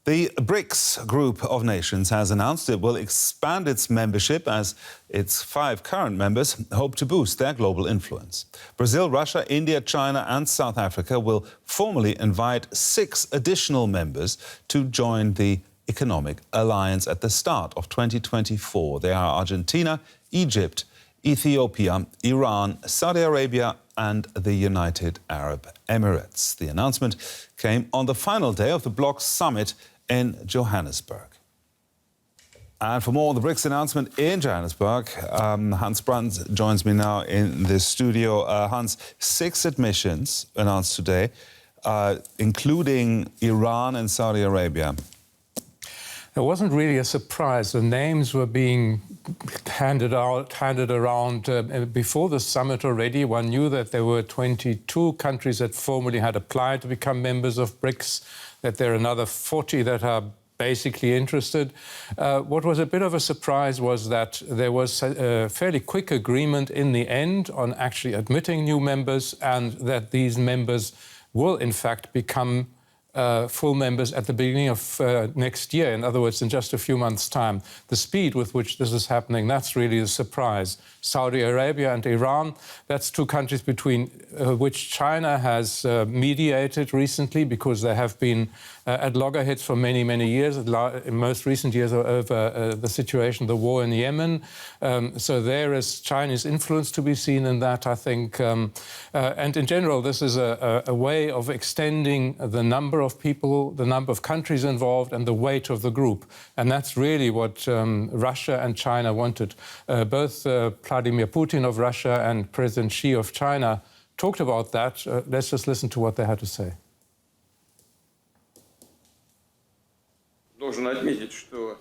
The BRICS group of nations has announced it will expand its membership as its 5 current members hope to boost their global influence. Brazil, Russia, India, China and South Africa will formally invite 6 additional members to join the economic alliance at the start of 2024. They are Argentina, Egypt, Ethiopia, Iran, Saudi Arabia and the United Arab Emirates. The announcement came on the final day of the bloc summit in Johannesburg. And for more on the BRICS announcement in Johannesburg, Hans Brandt joins me now in the studio. Hans, 6 admissions announced today, including Iran and Saudi Arabia. It wasn't really a surprise. The names were being handed around before the summit already. One knew that there were 22 countries that formally had applied to become members of BRICS, that there are another 40 that are basically interested. What was a bit of a surprise was that there was a fairly quick agreement in the end on actually admitting new members, and that these members will in fact become full members at the beginning of next year. In other words, in just a few months' time. The speed with which this is happening, that's really a surprise. Saudi Arabia and Iran, that's 2 countries between which China has mediated recently, because they have been at loggerheads for many, many years, in most recent years over the situation, the war in Yemen. So there is Chinese influence to be seen in that, I think. And in general, this is a way of extending the number of people, the number of countries involved and the weight of the group. And that's really what Russia and China wanted. Both Vladimir Putin of Russia and President Xi of China talked about that. Let's just listen to what they had to say.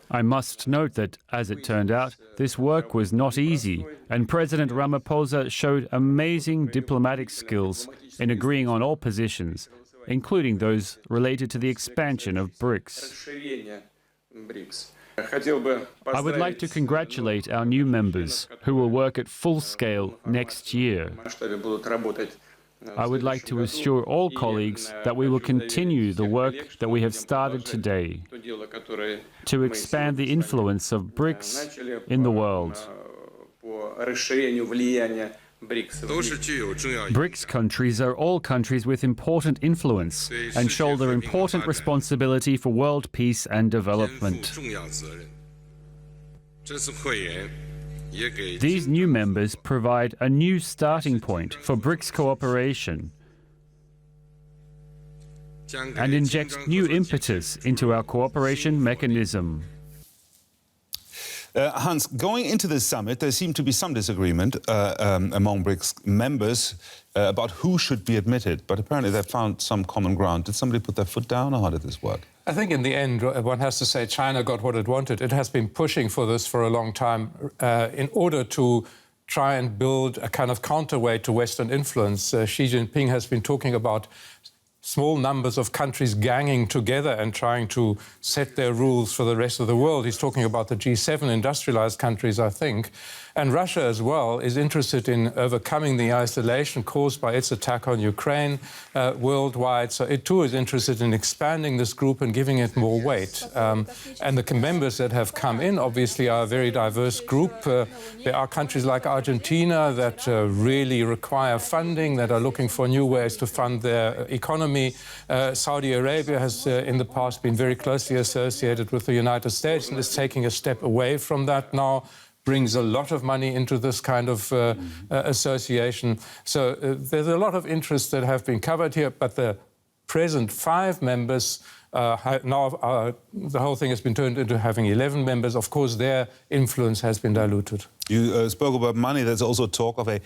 I must note that, as it turned out, this work was not easy, and President Ramaphosa showed amazing diplomatic skills in agreeing on all positions, including those related to the expansion of BRICS. I would like to congratulate our new members, who will work at full scale next year. I would like to assure all colleagues that we will continue the work that we have started today to expand the influence of BRICS in the world. BRICS countries are all countries with important influence and shoulder important responsibility for world peace and development. These new members provide a new starting point for BRICS cooperation and inject new impetus into our cooperation mechanism. Hans, going into this summit, there seemed to be some disagreement among BRICS members about who should be admitted, but apparently they found some common ground. Did somebody put their foot down, or how did this work? I think in the end, one has to say China got what it wanted. It has been pushing for this for a long time in order to try and build a kind of counterweight to Western influence. Xi Jinping has been talking about small numbers of countries ganging together and trying to set their rules for the rest of the world. He's talking about the G7 industrialized countries, I think. And Russia as well is interested in overcoming the isolation caused by its attack on Ukraine worldwide. So it too is interested in expanding this group and giving it more weight. And the members that have come in obviously are a very diverse group. There are countries like Argentina that really require funding, that are looking for new ways to fund their economy. Saudi Arabia has in the past been very closely associated with the United States and is taking a step away from that now. Brings a lot of money into this kind of association. So there's a lot of interests that have been covered here, but the present 5 members, now the whole thing has been turned into having 11 members. Of course, their influence has been diluted. You spoke about money. There's also talk of a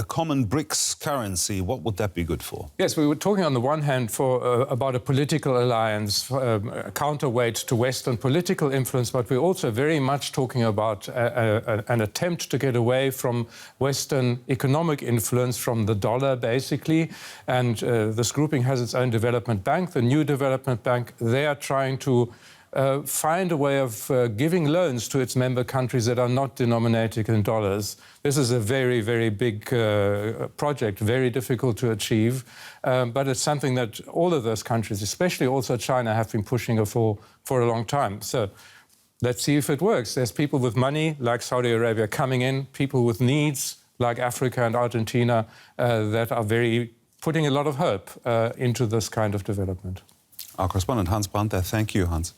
common BRICS currency. What would that be good for? Yes, we were talking on the one hand about a political alliance, a counterweight to Western political influence, but we're also very much talking about an attempt to get away from Western economic influence, from the dollar, basically. And this grouping has its own development bank, the New Development Bank. They are trying to find a way of giving loans to its member countries that are not denominated in dollars. This is a very, very big project, very difficult to achieve, but it's something that all of those countries, especially also China, have been pushing for a long time. So let's see if it works. There's people with money, like Saudi Arabia, coming in, people with needs, like Africa and Argentina, that are putting a lot of hope into this kind of development. Our correspondent Hans Brandt there. Thank you, Hans.